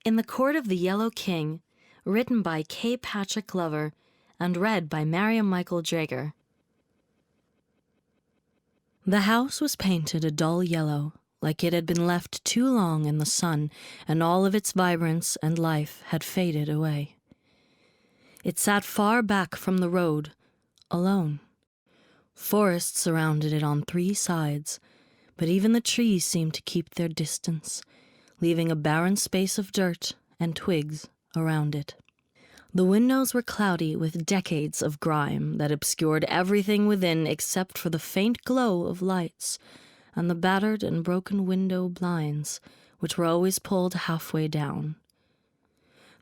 In the Court of the Yellow King, written by K. Patrick Glover and read by Mariam Draeger. The house was painted a dull yellow, like it had been left too long in the sun, and all of its vibrance and life had faded away. It sat far back from the road, alone. Forests surrounded it on 3 sides, but even the trees seemed to keep their distance, leaving a barren space of dirt and twigs around it. The windows were cloudy with decades of grime that obscured everything within except for the faint glow of lights and the battered and broken window blinds, which were always pulled halfway down.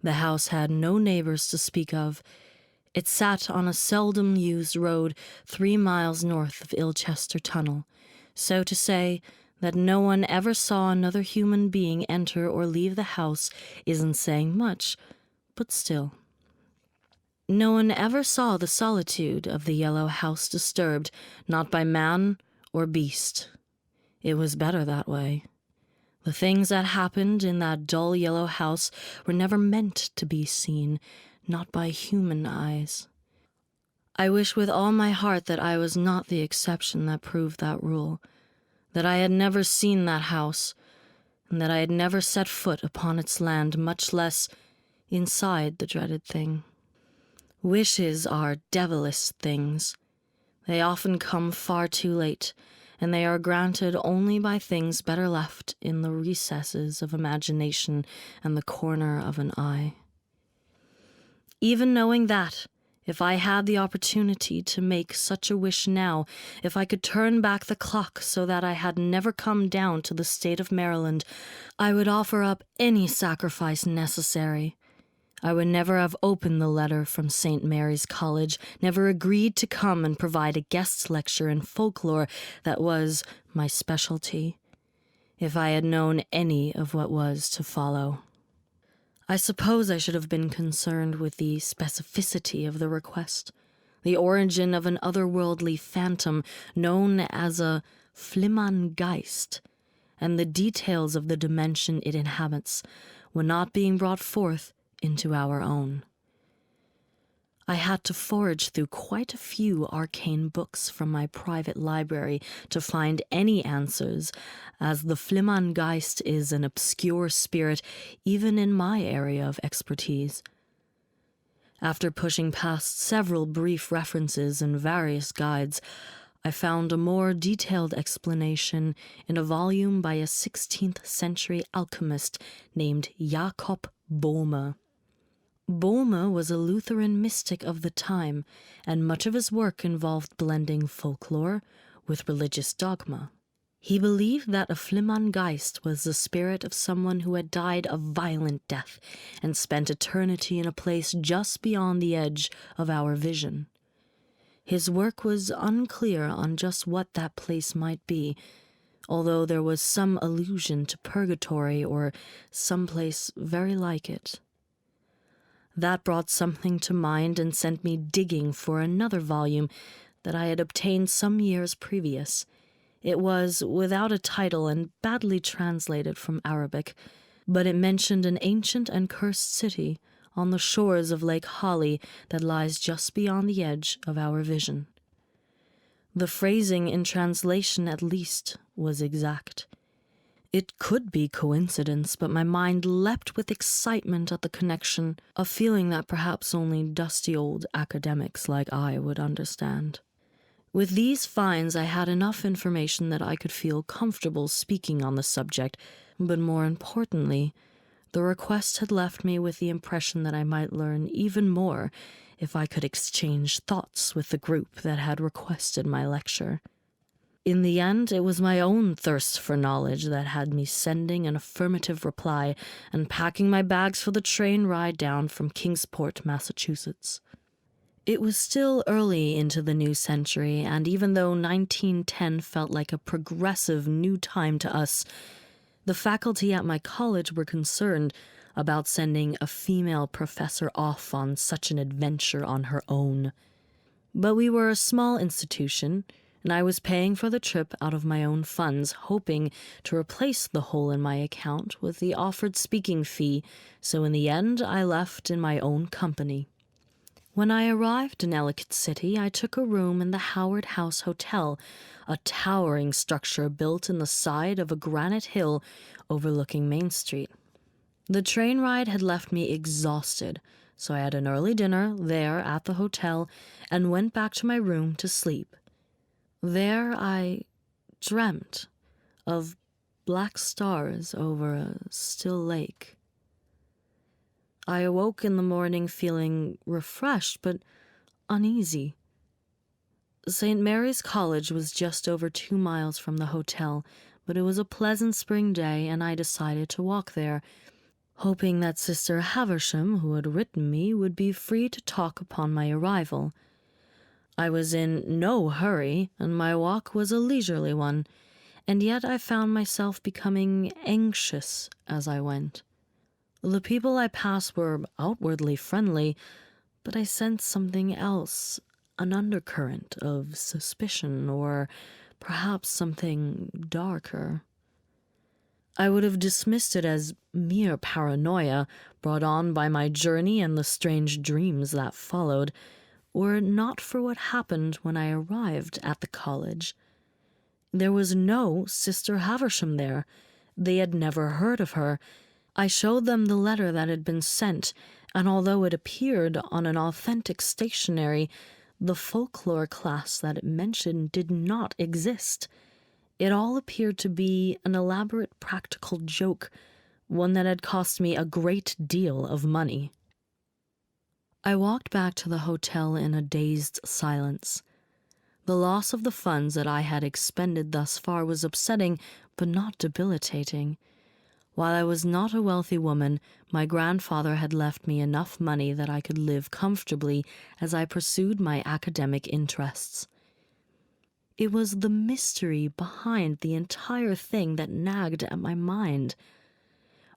The house had no neighbors to speak of. It sat on a seldom-used road 3 miles north of Ilchester Tunnel, so to say that no one ever saw another human being enter or leave the house isn't saying much, but still. No one ever saw the solitude of the yellow house disturbed, not by man or beast. It was better that way. The things that happened in that dull yellow house were never meant to be seen, not by human eyes. I wish with all my heart that I was not the exception that proved that rule, that I had never seen that house, and that I had never set foot upon its land, much less inside the dreaded thing. Wishes are devilish things. They often come far too late, and they are granted only by things better left in the recesses of imagination and the corner of an eye. Even knowing that, if I had the opportunity to make such a wish now, if I could turn back the clock so that I had never come down to the state of Maryland, I would offer up any sacrifice necessary. I would never have opened the letter from St. Mary's College, never agreed to come and provide a guest lecture in folklore that was my specialty, if I had known any of what was to follow. I suppose I should have been concerned with the specificity of the request, the origin of an otherworldly phantom known as a Flimmengeist, and the details of the dimension it inhabits, when not being brought forth into our own. I had to forage through quite a few arcane books from my private library to find any answers, as the Flimmengeist is an obscure spirit even in my area of expertise. After pushing past several brief references in various guides, I found a more detailed explanation in a volume by a 16th century alchemist named Jakob Boehme. Boehme was a Lutheran mystic of the time, and much of his work involved blending folklore with religious dogma. He believed that a Flimmengeist was the spirit of someone who had died a violent death and spent eternity in a place just beyond the edge of our vision. His work was unclear on just what that place might be, although there was some allusion to purgatory or some place very like it. That brought something to mind and sent me digging for another volume that I had obtained some years previous. It was without a title and badly translated from Arabic, but it mentioned an ancient and cursed city on the shores of Lake Holly that lies just beyond the edge of our vision. The phrasing in translation, at least, was exact. It could be coincidence, but my mind leapt with excitement at the connection, a feeling that perhaps only dusty old academics like I would understand. With these finds, I had enough information that I could feel comfortable speaking on the subject, but more importantly, the request had left me with the impression that I might learn even more if I could exchange thoughts with the group that had requested my lecture. In the end, it was my own thirst for knowledge that had me sending an affirmative reply and packing my bags for the train ride down from Kingsport, Massachusetts. It was still early into the new century, and even though 1910 felt like a progressive new time to us, the faculty at my college were concerned about sending a female professor off on such an adventure on her own. But we were a small institution, and I was paying for the trip out of my own funds, hoping to replace the hole in my account with the offered speaking fee, so in the end I left in my own company. When I arrived in Ellicott City, I took a room in the Howard House Hotel, a towering structure built in the side of a granite hill overlooking Main Street. The train ride had left me exhausted, so I had an early dinner there at the hotel and went back to my room to sleep. There I dreamt of black stars over a still lake. I awoke in the morning feeling refreshed but uneasy. St. Mary's College was just over 2 miles from the hotel, but it was a pleasant spring day and I decided to walk there, hoping that Sister Haversham, who had written me, would be free to talk upon my arrival. I was in no hurry, and my walk was a leisurely one, and yet I found myself becoming anxious as I went. The people I passed were outwardly friendly, but I sensed something else, an undercurrent of suspicion, or perhaps something darker. I would have dismissed it as mere paranoia brought on by my journey and the strange dreams that followed, were it not for what happened when I arrived at the college. There was no Sister Haversham there. They had never heard of her. I showed them the letter that had been sent, and although it appeared on an authentic stationery, the folklore class that it mentioned did not exist. It all appeared to be an elaborate practical joke, one that had cost me a great deal of money. I walked back to the hotel in a dazed silence. The loss of the funds that I had expended thus far was upsetting, but not debilitating. While I was not a wealthy woman, my grandfather had left me enough money that I could live comfortably as I pursued my academic interests. It was the mystery behind the entire thing that nagged at my mind.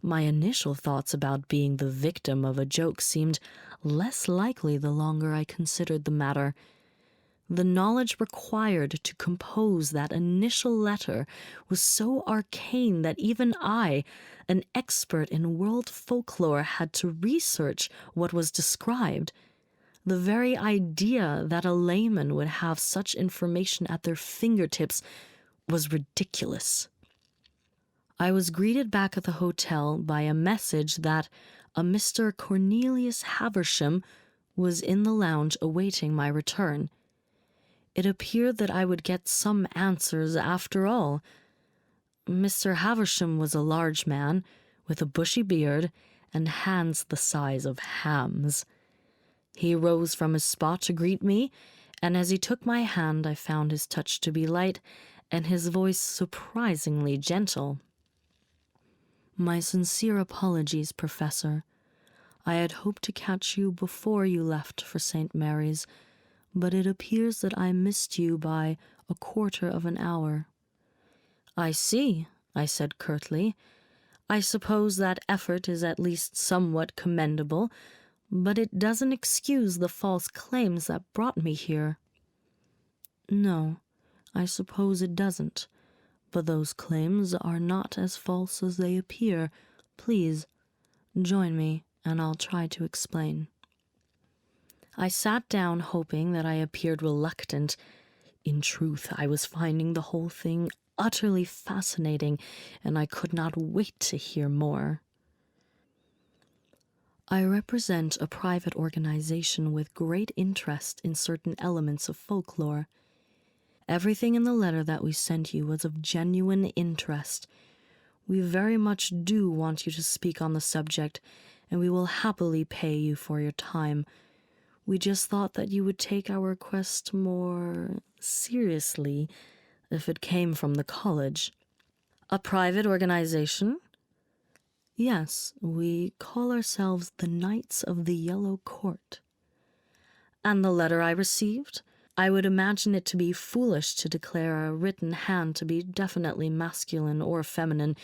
My initial thoughts about being the victim of a joke seemed less likely the longer I considered the matter. The knowledge required to compose that initial letter was so arcane that even I, an expert in world folklore, had to research what was described. The very idea that a layman would have such information at their fingertips was ridiculous. I was greeted back at the hotel by a message that a Mr. Cornelius Haversham was in the lounge awaiting my return. It appeared that I would get some answers after all. Mr. Haversham was a large man, with a bushy beard and hands the size of hams. He rose from his spot to greet me, and as he took my hand I found his touch to be light and his voice surprisingly gentle. "My sincere apologies, Professor. I had hoped to catch you before you left for St. Mary's, but it appears that I missed you by a quarter of an hour." "I see," I said curtly. "I suppose that effort is at least somewhat commendable, but it doesn't excuse the false claims that brought me here." "No, I suppose it doesn't, but those claims are not as false as they appear. Please, join me, and I'll try to explain." I sat down, hoping that I appeared reluctant. In truth, I was finding the whole thing utterly fascinating, and I could not wait to hear more. "I represent a private organization with great interest in certain elements of folklore. Everything in the letter that we sent you was of genuine interest. We very much do want you to speak on the subject, and we will happily pay you for your time. We just thought that you would take our request more seriously if it came from the college." "A private organization?" "Yes, we call ourselves the Knights of the Yellow Court." "And the letter I received? I would imagine it to be foolish to declare a written hand to be definitely masculine or feminine,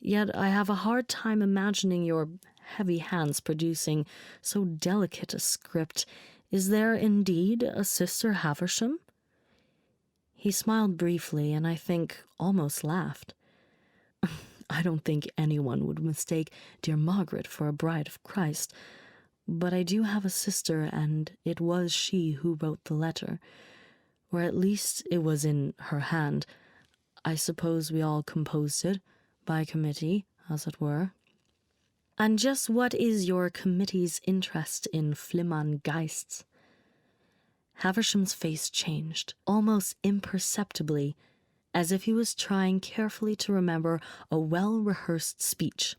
yet I have a hard time imagining your heavy hands producing so delicate a script. Is there indeed a Sister Haversham?" He smiled briefly and I think almost laughed. I don't think anyone would mistake dear Margaret for a bride of Christ, but I do have a sister, and it was she who wrote the letter, or at least it was in her hand. I suppose we all composed it, by committee, as it were. And just what is your committee's interest in Flimmern-Geists? Haversham's face changed, almost imperceptibly, as if he was trying carefully to remember a well-rehearsed speech.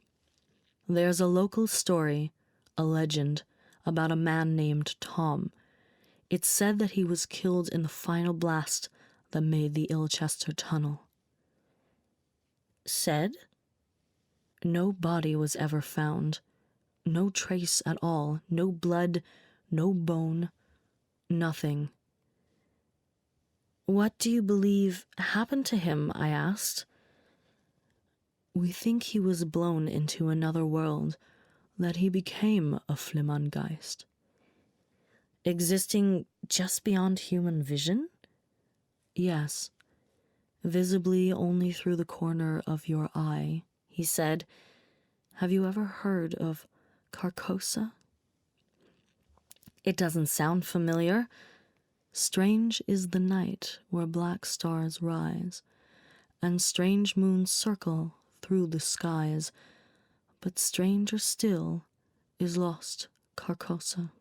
There's a local story, a legend, about a man named Tom. It's said that he was killed in the final blast that made the Ilchester Tunnel. Said? No body was ever found. No trace at all. No blood, no bone, nothing. What do you believe happened to him? I asked. We think he was blown into another world, that he became a Flimmerngeist. Existing just beyond human vision? Yes, visibly only through the corner of your eye, he said. Have you ever heard of Carcosa? It doesn't sound familiar. Strange is the night where black stars rise, and strange moons circle through the skies, but stranger still is lost Carcosa.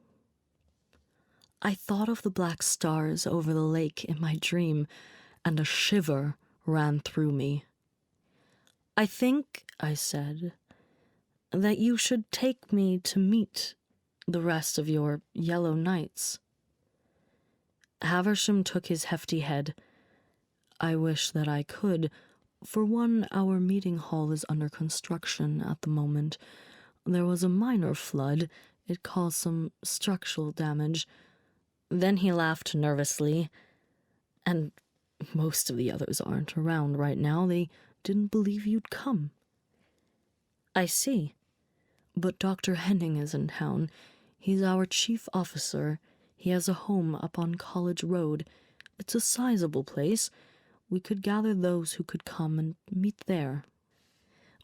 I thought of the black stars over the lake in my dream, and a shiver ran through me. I think, I said, that you should take me to meet the rest of your yellow knights. Haversham took his hefty head. I wish that I could. For one, our meeting hall is under construction at the moment. There was a minor flood. It caused some structural damage. Then he laughed nervously. And most of the others aren't around right now. They didn't believe you'd come. I see. But Dr. Henning is in town. He's our chief officer. He has a home up on College Road. It's a sizable place. We could gather those who could come and meet there.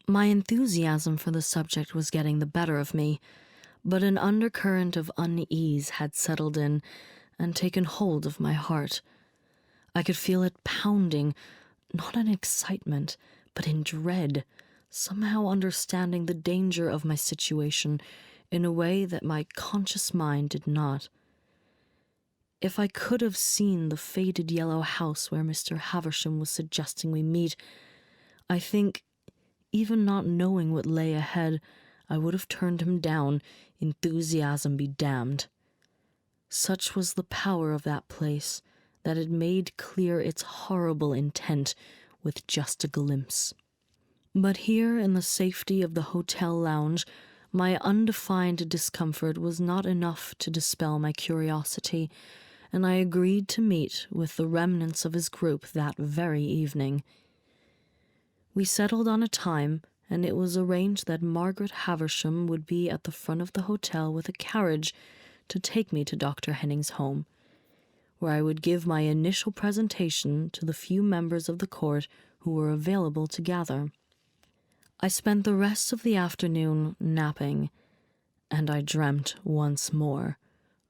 My enthusiasm for the subject was getting the better of me, but an undercurrent of unease had settled in and taken hold of my heart. I could feel it pounding, not in excitement, but in dread, somehow understanding the danger of my situation in a way that my conscious mind did not. If I could have seen the faded yellow house where Mr. Haversham was suggesting we meet, I think, even not knowing what lay ahead, I would have turned him down, enthusiasm be damned. Such was the power of that place, that it made clear its horrible intent with just a glimpse. But here in the safety of the hotel lounge, my undefined discomfort was not enough to dispel my curiosity, and I agreed to meet with the remnants of his group that very evening. We settled on a time, and it was arranged that Margaret Haversham would be at the front of the hotel with a carriage to take me to Dr. Henning's home, where I would give my initial presentation to the few members of the court who were available to gather. I spent the rest of the afternoon napping, and I dreamt once more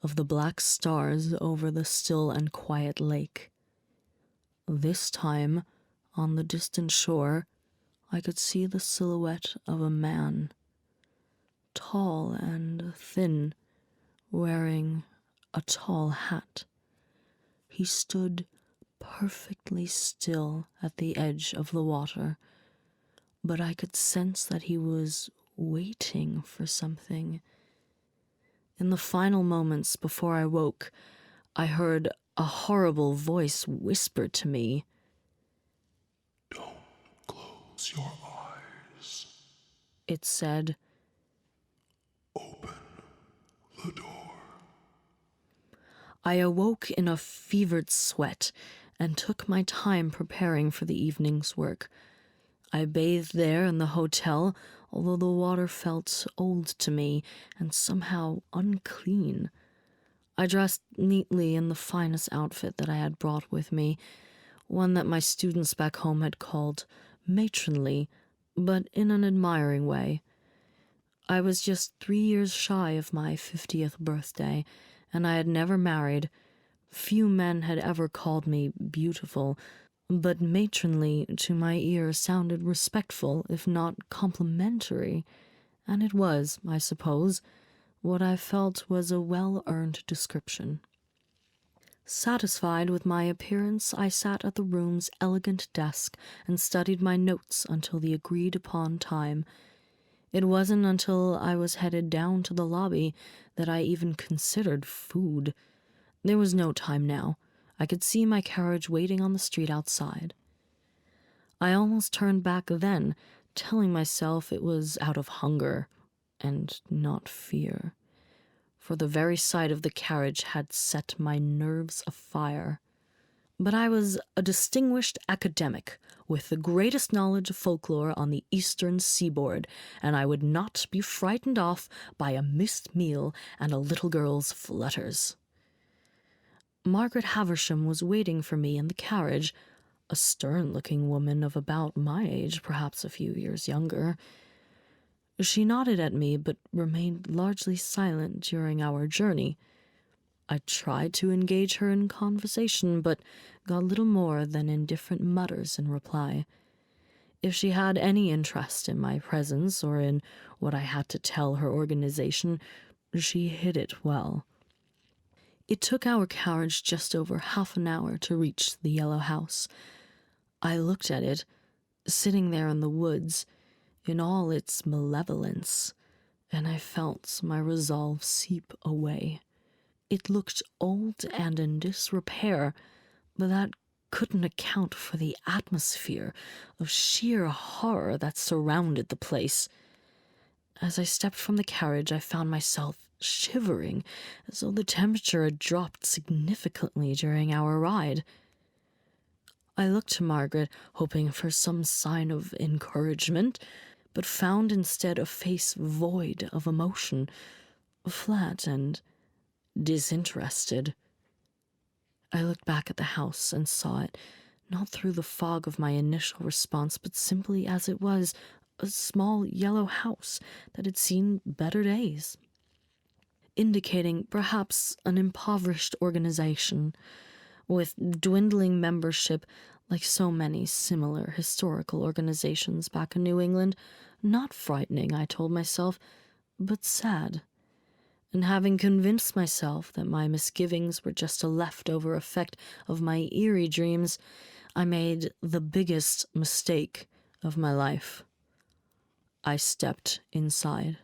of the black stars over the still and quiet lake. This time, on the distant shore, I could see the silhouette of a man, tall and thin, wearing a tall hat. He stood perfectly still at the edge of the water, but I could sense that he was waiting for something. In the final moments before I woke, I heard a horrible voice whisper to me, "Don't close your eyes," it said. "Open the door." I awoke in a fevered sweat and took my time preparing for the evening's work. I bathed there in the hotel, although the water felt old to me and somehow unclean. I dressed neatly in the finest outfit that I had brought with me, one that my students back home had called matronly, but in an admiring way. I was just 3 years shy of my 50th birthday, and I had never married. Few men had ever called me beautiful, but matronly to my ear sounded respectful, if not complimentary, and it was, I suppose, what I felt was a well-earned description. Satisfied with my appearance, I sat at the room's elegant desk and studied my notes until the agreed-upon time. It wasn't until I was headed down to the lobby that I even considered food. There was no time now. I could see my carriage waiting on the street outside. I almost turned back then, telling myself it was out of hunger and not fear, for the very sight of the carriage had set my nerves afire. But I was a distinguished academic with the greatest knowledge of folklore on the eastern seaboard, and I would not be frightened off by a missed meal and a little girl's flutters. Margaret Haversham was waiting for me in the carriage, a stern-looking woman of about my age, perhaps a few years younger. She nodded at me, but remained largely silent during our journey. I tried to engage her in conversation, but got little more than indifferent mutters in reply. If she had any interest in my presence or in what I had to tell her organization, she hid it well. It took our carriage just over half an hour to reach the yellow house. I looked at it, sitting there in the woods, in all its malevolence, and I felt my resolve seep away. It looked old and in disrepair, but that couldn't account for the atmosphere of sheer horror that surrounded the place. As I stepped from the carriage, I found myself shivering, as though the temperature had dropped significantly during our ride. I looked to Margaret, hoping for some sign of encouragement, but found instead a face void of emotion, flat and disinterested. I looked back at the house and saw it, not through the fog of my initial response, but simply as it was, a small yellow house that had seen better days, indicating perhaps an impoverished organization, with dwindling membership like so many similar historical organizations back in New England. Not frightening, I told myself, but sad. And having convinced myself that my misgivings were just a leftover effect of my eerie dreams, I made the biggest mistake of my life. I stepped inside.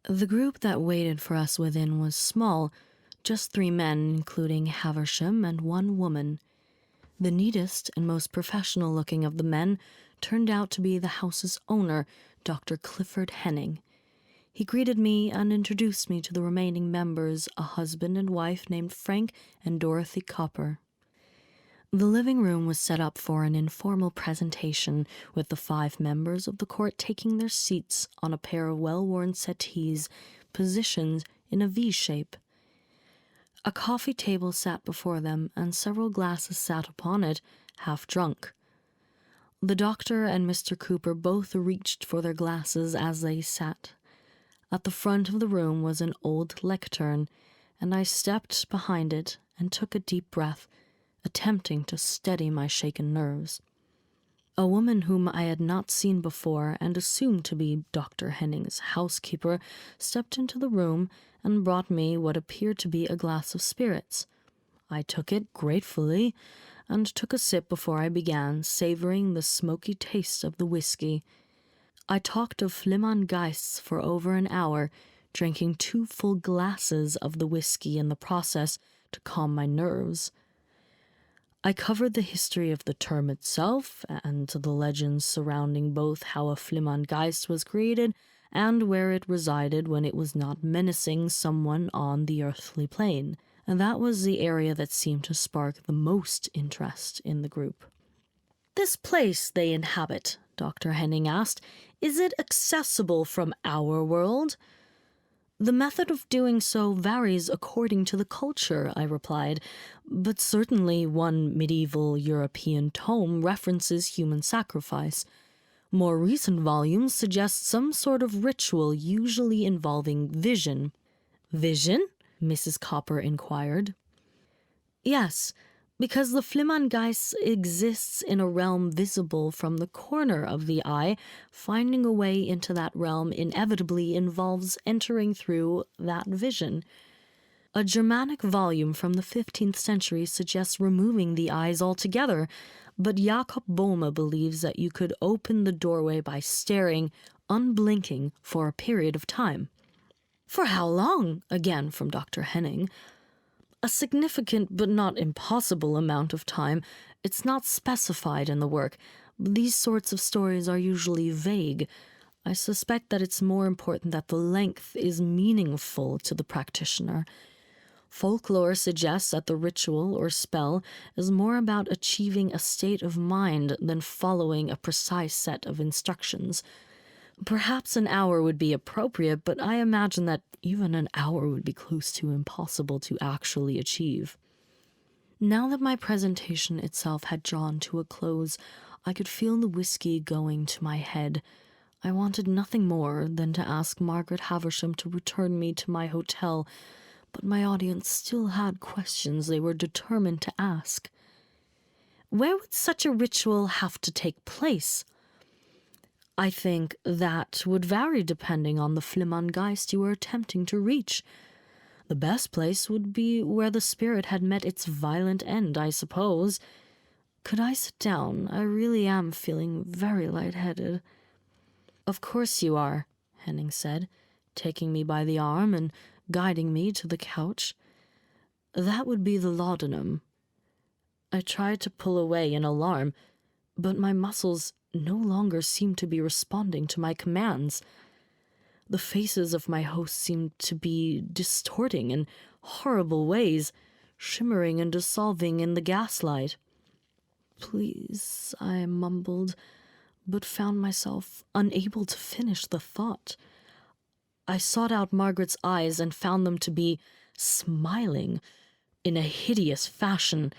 The group that waited for us within was small, just 3 men, including Haversham and 1 woman. The neatest and most professional-looking of the men turned out to be the house's owner, Dr. Clifford Henning. He greeted me and introduced me to the remaining members, a husband and wife named Frank and Dorothy Copper. The living room was set up for an informal presentation, with the 5 members of the court taking their seats on a pair of well-worn settees positioned in a V shape. A coffee table sat before them, and several glasses sat upon it, half drunk. The doctor and Mr. Cooper both reached for their glasses as they sat. At the front of the room was an old lectern, and I stepped behind it and took a deep breath, attempting to steady my shaken nerves. A woman whom I had not seen before and assumed to be Dr. Henning's housekeeper stepped into the room and brought me what appeared to be a glass of spirits. I took it gratefully and took a sip before I began, savoring the smoky taste of the whiskey. I talked of Flimangeists for over an hour, drinking 2 full glasses of the whiskey in the process to calm my nerves. I covered the history of the term itself and the legends surrounding both how a Flimangeist was created and where it resided when it was not menacing someone on the earthly plane, and that was the area that seemed to spark the most interest in the group. "This place they inhabit," Dr. Henning asked, "is it accessible from our world?" The method of doing so varies according to the culture, I replied, but certainly one medieval European tome references human sacrifice. More recent volumes suggest some sort of ritual, usually involving vision. Vision? Mrs. Copper inquired. Yes, because the Flimmerngeist exists in a realm visible from the corner of the eye. Finding a way into that realm inevitably involves entering through that vision. A Germanic volume from the 15th century suggests removing the eyes altogether, but Jakob Bohme believes that you could open the doorway by staring, unblinking, for a period of time. For how long? Again from Dr. Henning. A significant but not impossible amount of time. It's not specified in the work. These sorts of stories are usually vague. I suspect that it's more important that the length is meaningful to the practitioner. Folklore suggests that the ritual or spell is more about achieving a state of mind than following a precise set of instructions. Perhaps an hour would be appropriate, but I imagine that even an hour would be close to impossible to actually achieve. Now that my presentation itself had drawn to a close, I could feel the whiskey going to my head. I wanted nothing more than to ask Margaret Haversham to return me to my hotel, but my audience still had questions they were determined to ask. Where would such a ritual have to take place? I think that would vary depending on the Flimmerngeist you were attempting to reach. The best place would be where the spirit had met its violent end, I suppose. Could I sit down? I really am feeling very lightheaded. Of course you are, Henning said, taking me by the arm and guiding me to the couch. That would be the laudanum. I tried to pull away in alarm, but my muscles no longer seemed to be responding to my commands. The faces of my hosts seemed to be distorting in horrible ways, shimmering and dissolving in the gaslight. Please, I mumbled, but found myself unable to finish the thought. I sought out Margaret's eyes and found them to be smiling in a hideous fashion.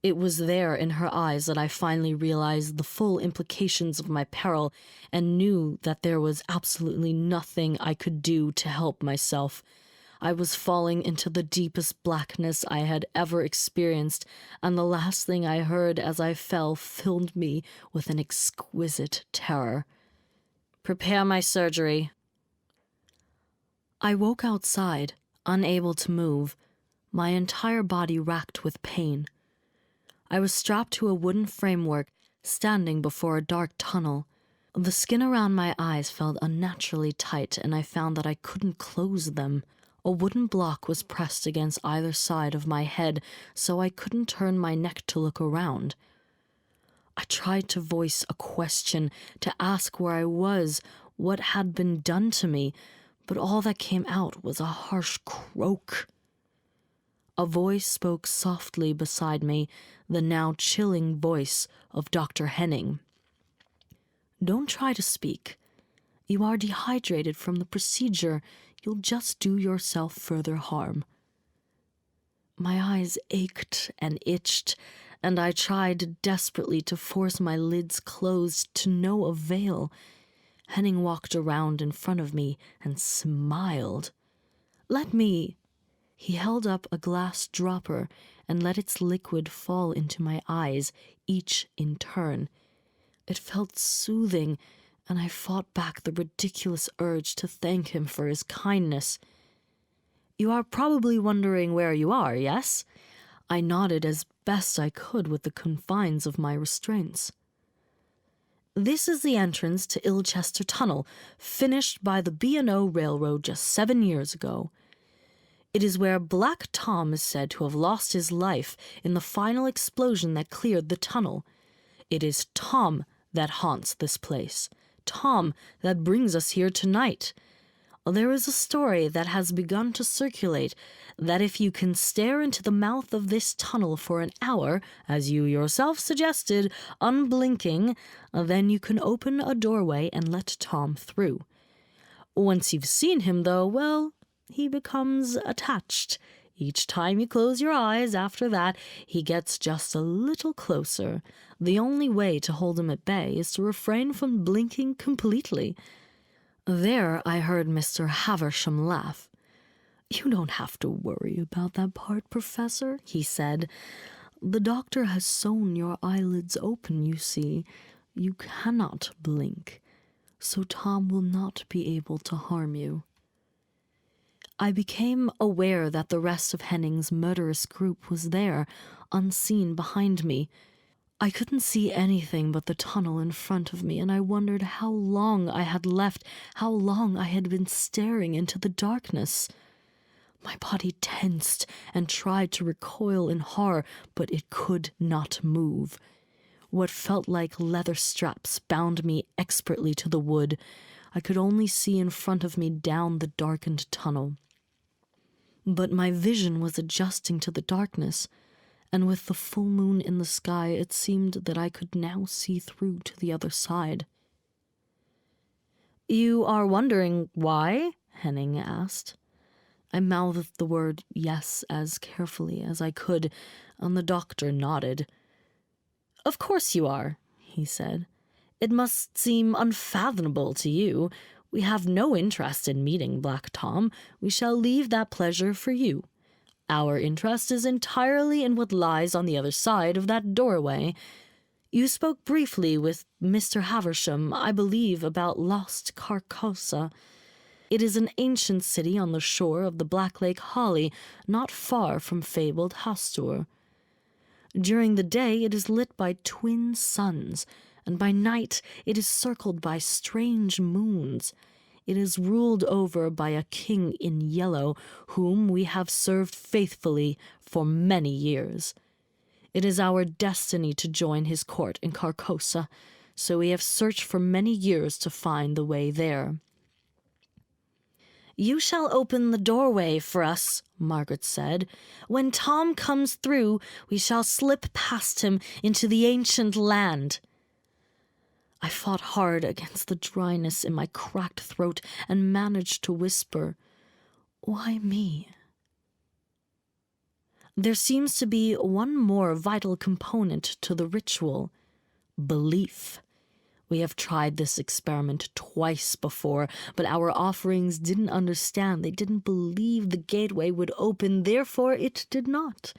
It was there in her eyes that I finally realized the full implications of my peril and knew that there was absolutely nothing I could do to help myself. I was falling into the deepest blackness I had ever experienced, and the last thing I heard as I fell filled me with an exquisite terror. "Prepare my surgery." I woke outside, unable to move, my entire body racked with pain. I was strapped to a wooden framework, standing before a dark tunnel. The skin around my eyes felt unnaturally tight, and I found that I couldn't close them. A wooden block was pressed against either side of my head, so I couldn't turn my neck to look around. I tried to voice a question, to ask where I was, what had been done to me, but all that came out was a harsh croak. A voice spoke softly beside me, the now chilling voice of Dr. Henning. "Don't try to speak. You are dehydrated from the procedure. You'll just do yourself further harm." My eyes ached and itched, and I tried desperately to force my lids closed to no avail. Henning walked around in front of me and smiled. "Let me..." He held up a glass dropper and let its liquid fall into my eyes, each in turn. It felt soothing, and I fought back the ridiculous urge to thank him for his kindness. "You are probably wondering where you are, yes?" I nodded as best I could with the confines of my restraints. "This is the entrance to Ilchester Tunnel, finished by the B&O Railroad just 7 years ago. It is where Black Tom is said to have lost his life in the final explosion that cleared the tunnel. It is Tom that haunts this place, Tom that brings us here tonight. There is a story that has begun to circulate that if you can stare into the mouth of this tunnel for an hour, as you yourself suggested, unblinking, then you can open a doorway and let Tom through. Once you've seen him, though, well, he becomes attached. Each time you close your eyes after that, he gets just a little closer. The only way to hold him at bay is to refrain from blinking completely. There I heard Mr. Haversham laugh. "You don't have to worry about that part, Professor," he said. "The doctor has sewn your eyelids open, you see. You cannot blink, so Tom will not be able to harm you." I became aware that the rest of Henning's murderous group was there, unseen behind me. I couldn't see anything but the tunnel in front of me, and I wondered how long I had left, how long I had been staring into the darkness. My body tensed and tried to recoil in horror, but it could not move. What felt like leather straps bound me expertly to the wood. I could only see in front of me down the darkened tunnel. But my vision was adjusting to the darkness, and with the full moon in the sky, it seemed that I could now see through to the other side. "You are wondering why?" Henning asked. I mouthed the word yes as carefully as I could, and the doctor nodded. "Of course you are," he said. "It must seem unfathomable to you. We have no interest in meeting Black Tom. We shall leave that pleasure for you. Our interest is entirely in what lies on the other side of that doorway. You spoke briefly with Mr. Haversham, I believe, about lost Carcosa. It is an ancient city on the shore of the Black Lake Holly, not far from fabled Hastur. During the day it is lit by twin suns, and by night it is circled by strange moons. It is ruled over by a king in yellow, whom we have served faithfully for many years. It is our destiny to join his court in Carcosa, so we have searched for many years to find the way there." "You shall open the doorway for us," Margaret said. "When Tom comes through, we shall slip past him into the ancient land." I fought hard against the dryness in my cracked throat and managed to whisper, "Why me?" There seems to be one more vital component to the ritual: belief. We have tried this experiment twice before, but our offerings didn't understand. They didn't believe the gateway would open, therefore it did not.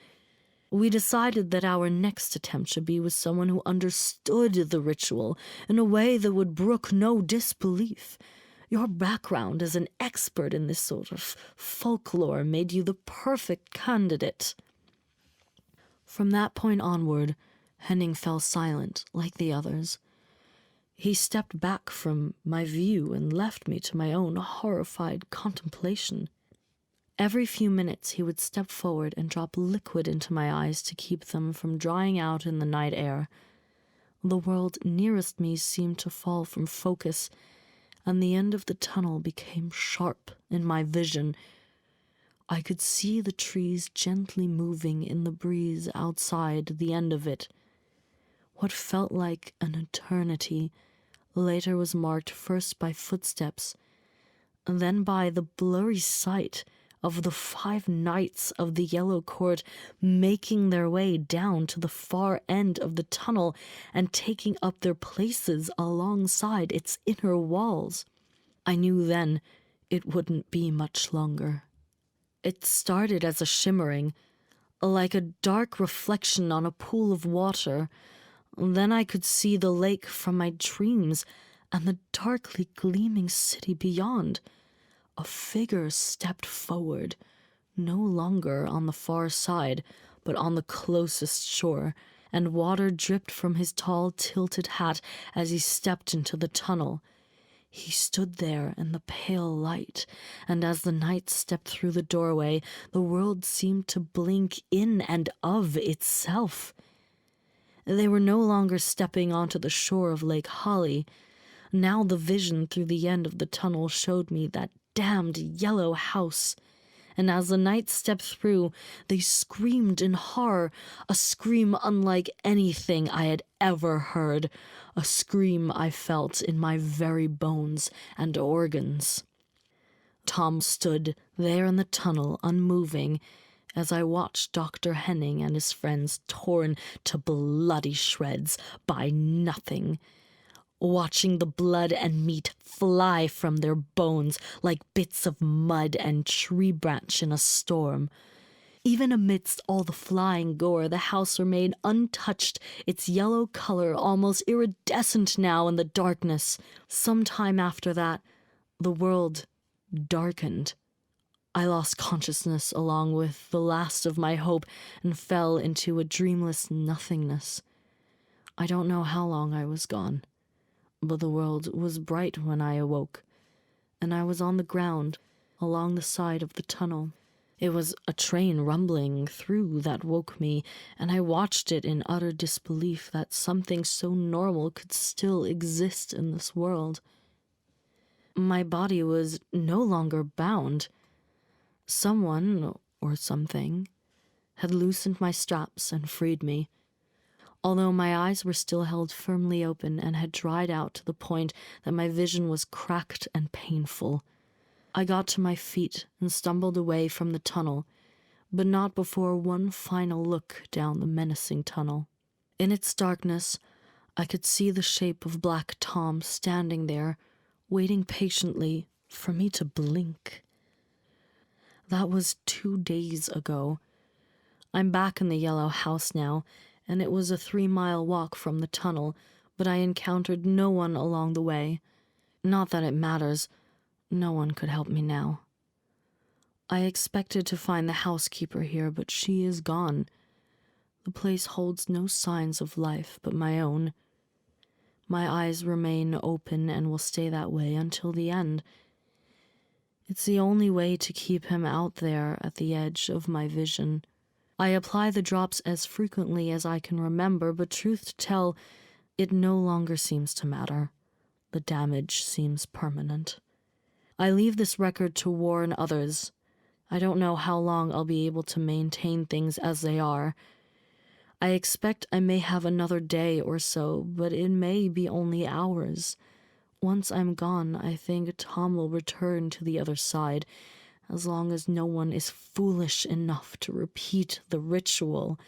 We decided that our next attempt should be with someone who understood the ritual in a way that would brook no disbelief. Your background as an expert in this sort of folklore made you the perfect candidate." From that point onward, Henning fell silent, like the others. He stepped back from my view and left me to my own horrified contemplation. Every few minutes he would step forward and drop liquid into my eyes to keep them from drying out in the night air. The world nearest me seemed to fall from focus, and the end of the tunnel became sharp in my vision. I could see the trees gently moving in the breeze outside the end of it. What felt like an eternity later was marked first by footsteps, and then by the blurry sight of the 5 knights of the Yellow Court making their way down to the far end of the tunnel and taking up their places alongside its inner walls. I knew then it wouldn't be much longer. It started as a shimmering, like a dark reflection on a pool of water. Then I could see the lake from my dreams and the darkly gleaming city beyond. A figure stepped forward, no longer on the far side, but on the closest shore, and water dripped from his tall, tilted hat as he stepped into the tunnel. He stood there in the pale light, and as the knight stepped through the doorway, the world seemed to blink in and of itself. They were no longer stepping onto the shore of Lake Holly. Now the vision through the end of the tunnel showed me that damned yellow house, and as the knights stepped through, they screamed in horror, a scream unlike anything I had ever heard, a scream I felt in my very bones and organs. Tom stood there in the tunnel, unmoving, as I watched Dr. Henning and his friends torn to bloody shreds by nothing, watching the blood and meat fly from their bones like bits of mud and tree branch in a storm. Even amidst all the flying gore, the house remained untouched, its yellow color almost iridescent now in the darkness. Some time after that, the world darkened. I lost consciousness along with the last of my hope and fell into a dreamless nothingness. I don't know how long I was gone, but the world was bright when I awoke, and I was on the ground along the side of the tunnel. It was a train rumbling through that woke me, and I watched it in utter disbelief that something so normal could still exist in this world. My body was no longer bound. Someone, or something, had loosened my straps and freed me. Although my eyes were still held firmly open and had dried out to the point that my vision was cracked and painful, I got to my feet and stumbled away from the tunnel, but not before one final look down the menacing tunnel. In its darkness, I could see the shape of Black Tom standing there, waiting patiently for me to blink. That was 2 days ago. I'm back in the yellow house now, and it was a 3-mile walk from the tunnel, but I encountered no one along the way. Not that it matters. No one could help me now. I expected to find the housekeeper here, but she is gone. The place holds no signs of life but my own. My eyes remain open and will stay that way until the end. It's the only way to keep him out there at the edge of my vision. I apply the drops as frequently as I can remember, but truth to tell, it no longer seems to matter. The damage seems permanent. I leave this record to warn others. I don't know how long I'll be able to maintain things as they are. I expect I may have another day or so, but it may be only hours. Once I'm gone, I think Tom will return to the other side, as long as no one is foolish enough to repeat the ritual.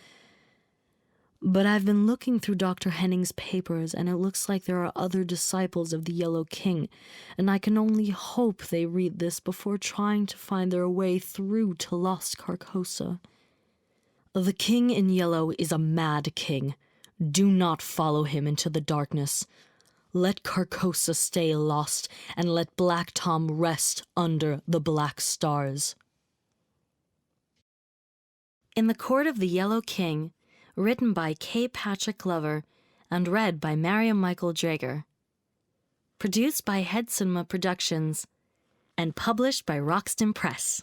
But I've been looking through Dr. Henning's papers, and it looks like there are other disciples of the Yellow King, and I can only hope they read this before trying to find their way through to Lost Carcosa. The king in yellow is a mad king. Do not follow him into the darkness. Let Carcosa stay lost, and let Black Tom rest under the black stars. In the Court of the Yellow King, written by K. Patrick Glover and read by Mariam Michael Draeger. Produced by Head Cinema Productions and published by Roxton Press.